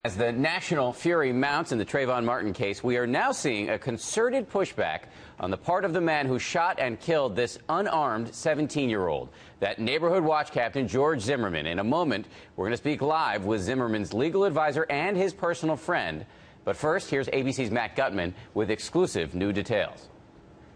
As the national fury mounts in the Trayvon Martin case, we are now seeing a concerted pushback on the part of the man who shot and killed this unarmed 17-year-old. That neighborhood watch captain, George Zimmerman. In a moment, we're going to speak live with Zimmerman's legal advisor and his personal friend. But first, here's ABC's Matt Gutman with exclusive new details.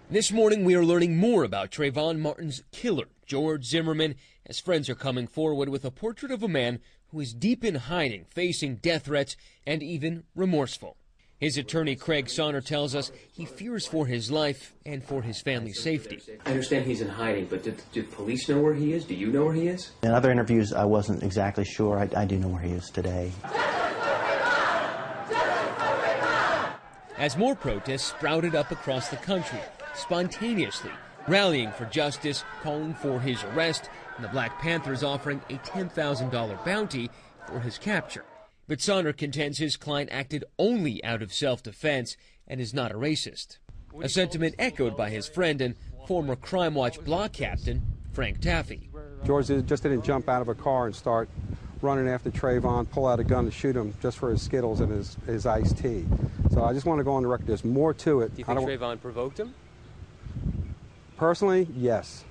This morning, we are learning more about Trayvon Martin's killer, George Zimmerman, as friends are coming forward with a portrait of a man who is deep in hiding, facing death threats, and even remorseful. His attorney, Craig Sonner, tells us he fears for his life and for his family's safety. I understand he's in hiding, but did police know where he is? Do you know where he is? In other interviews, I wasn't exactly sure. I do know where he is today. As more protests sprouted up across the country, spontaneously rallying for justice, calling for his arrest, and the Black Panthers offering a $10,000 bounty for his capture. But Sonner contends his client acted only out of self-defense and is not a racist. A sentiment echoed by his friend and former Crime Watch block captain, Frank Taffy. George just didn't jump out of a car and start running after Trayvon, pull out a gun to shoot him just for his Skittles and his iced tea. So I just want to go on the record. There's more to it. Do you think Trayvon provoked him? Personally, yes.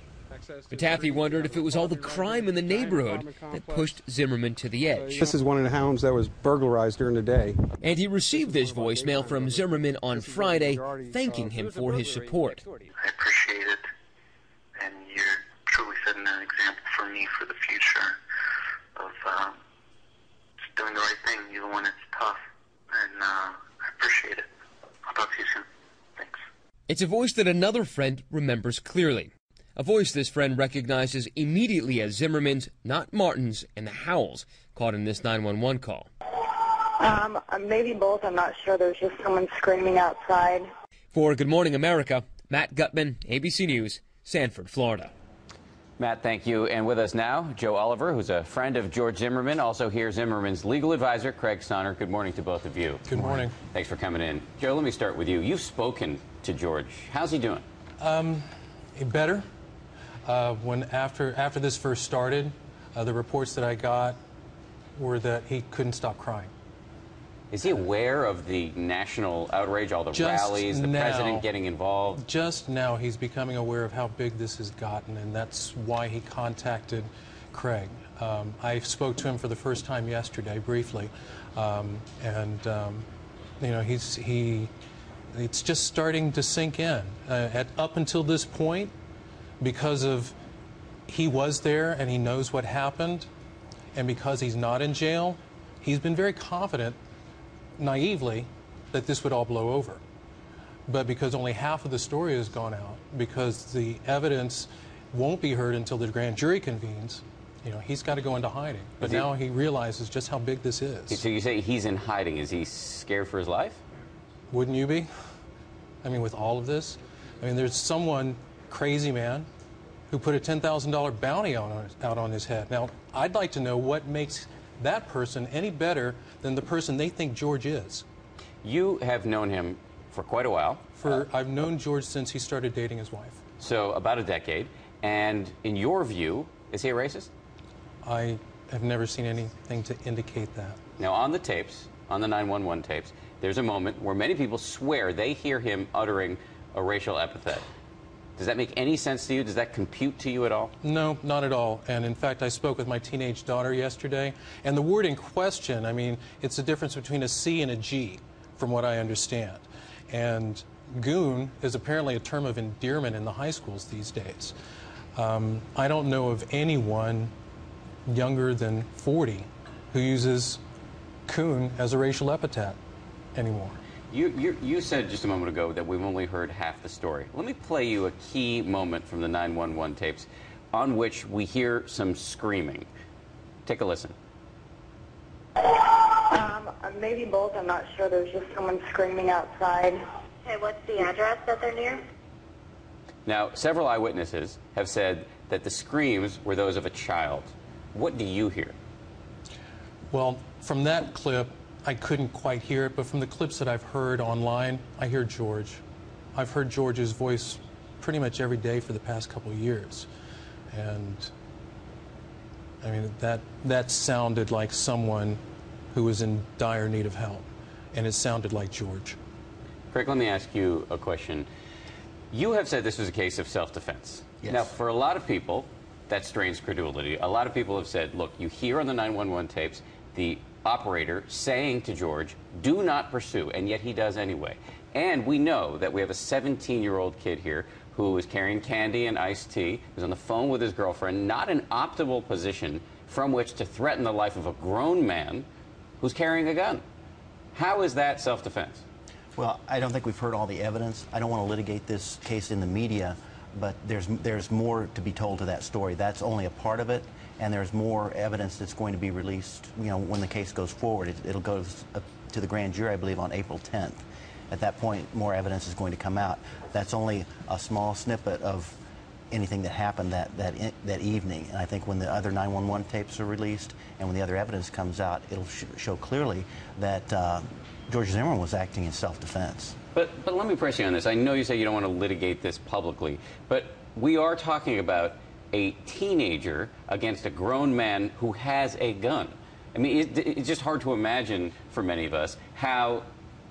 But Taffy wondered if it was all the crime in the neighborhood that pushed Zimmerman to the edge. This is one of the homes that was burglarized during the day. And he received this voicemail from Zimmerman on Friday, thanking him for his support. I appreciate it, and you're truly setting an example for me for the future of just doing the right thing, even when it's tough, and I appreciate it. I'll talk to you soon. Thanks. It's a voice that another friend remembers clearly. A voice this friend recognizes immediately as Zimmerman's, not Martin's, and the howls caught in this 911 call. Maybe both. I'm not sure. There's just someone screaming outside. For Good Morning America, Matt Gutman, ABC News, Sanford, Florida. Matt, thank you. And with us now, Joe Oliver, who's a friend of George Zimmerman. Also here, Zimmerman's legal advisor, Craig Sonner. Good morning to both of you. Good morning. Thanks for coming in. Joe, let me start with you. You've spoken to George. How's he doing? Better. After this first started, the reports that I got were that he couldn't stop crying. Is he aware of the national outrage, all the rallies, the president getting involved? Just now he's becoming aware of how big this has gotten, and that's why he contacted Craig. I spoke to him for the first time yesterday, briefly, and you know, it's just starting to sink in. Up until this point, because of he was there and he knows what happened, and because he's not in jail, he's been very confident, naively, that this would all blow over. But because only half of the story has gone out, because the evidence won't be heard until the grand jury convenes, you know, he's got to go into hiding. But now he realizes just how big this is. So you say he's in hiding. Is he scared for his life? Wouldn't you be? I mean, with all of this? I mean, there's someone, crazy man, who put a $10,000 bounty out on his head. Now, I'd like to know what makes that person any better than the person they think George is. You have known him for quite a while. I've known George since he started dating his wife. So about a decade. And in your view, is he a racist? I have never seen anything to indicate that. Now, on the tapes, on the 911 tapes, there's a moment where many people swear they hear him uttering a racial epithet. Does that make any sense to you? Does that compute to you at all? No, not at all. And in fact, I spoke with my teenage daughter yesterday, and the word in question, I mean, it's the difference between a C and a G, from what I understand. And goon is apparently a term of endearment in the high schools these days. I don't know of anyone younger than 40 who uses coon as a racial epithet anymore. You said just a moment ago that we've only heard half the story. Let me play you a key moment from the 911 tapes on which we hear some screaming. Take a listen. Maybe both. I'm not sure. There's just someone screaming outside. Okay, what's the address that they're near? Now, several eyewitnesses have said that the screams were those of a child. What do you hear? Well, from that clip, I couldn't quite hear it, but from the clips that I've heard online, I hear George. I've heard George's voice pretty much every day for the past couple of years. And I mean, that sounded like someone who was in dire need of help, and it sounded like George. Craig, let me ask you a question. You have said this was a case of self-defense. Yes. Now, for a lot of people, that strains credulity. A lot of people have said, look, you hear on the 911 tapes the operator saying to George, do not pursue, and yet he does anyway. And we know that we have a 17-year-old kid here who is carrying candy and iced tea, who's on the phone with his girlfriend, not an optimal position from which to threaten the life of a grown man who's carrying a gun. How is that self-defense? Well, I don't think we've heard all the evidence. I don't want to litigate this case in the media, but there's more to be told to that story. That's only a part of it, and there's more evidence that's going to be released, you know, when the case goes forward. It'll go to the grand jury, I believe, on April 10th. At that point, more evidence is going to come out. That's only a small snippet of anything that happened that evening. And I think when the other 911 tapes are released and when the other evidence comes out, it'll show clearly that George Zimmerman was acting in self-defense. But let me press you on this. I know you say you don't want to litigate this publicly, but we are talking about a teenager against a grown man who has a gun. I mean, it's just hard to imagine for many of us how,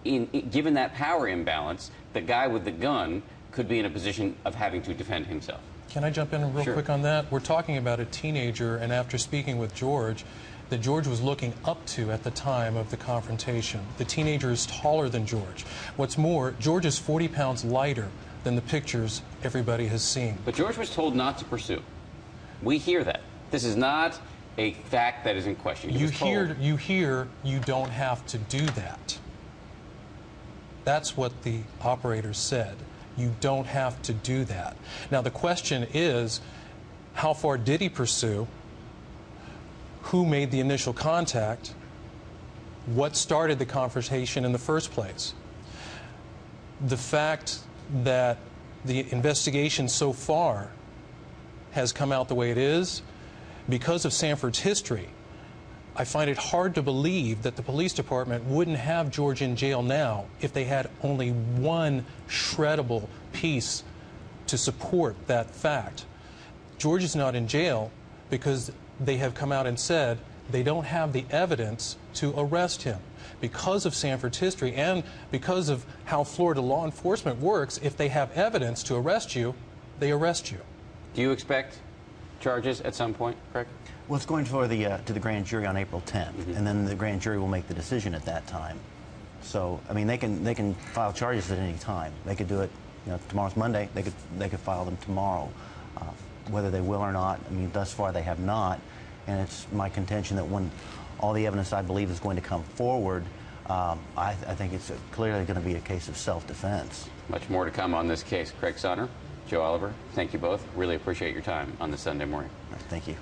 given that power imbalance, the guy with the gun could be in a position of having to defend himself. Can I jump in real quick on that? We're talking about a teenager, and after speaking with George, that George was looking up to at the time of the confrontation. The teenager is taller than George. What's more, George is 40 pounds lighter than the pictures everybody has seen. But George was told not to pursue. We hear that. This is not a fact that is in question. You hear you don't have to do that. That's what the operator said. You don't have to do that. Now the question is, how far did he pursue? Who made the initial contact? What started the confrontation in the first place? The fact that the investigation so far has come out the way it is, because of Sanford's history, I find it hard to believe that the police department wouldn't have George in jail now if they had only one shreddable piece to support that fact. George is not in jail because they have come out and said they don't have the evidence to arrest him. Because of Sanford's history and because of how Florida law enforcement works, if they have evidence to arrest you, they arrest you. Do you expect charges at some point, Craig? Well, it's going to the grand jury on April 10th, and then the grand jury will make the decision at that time. So, I mean, they can file charges at any time. They could do it, you know, tomorrow's Monday. They could file them tomorrow. Whether they will or not, I mean, thus far they have not, and it's my contention that when all the evidence I believe is going to come forward, I think it's clearly going to be a case of self-defense. Much more to come on this case. Craig Sonner, Joe Oliver, thank you both. Really appreciate your time on this Sunday morning. Thank you.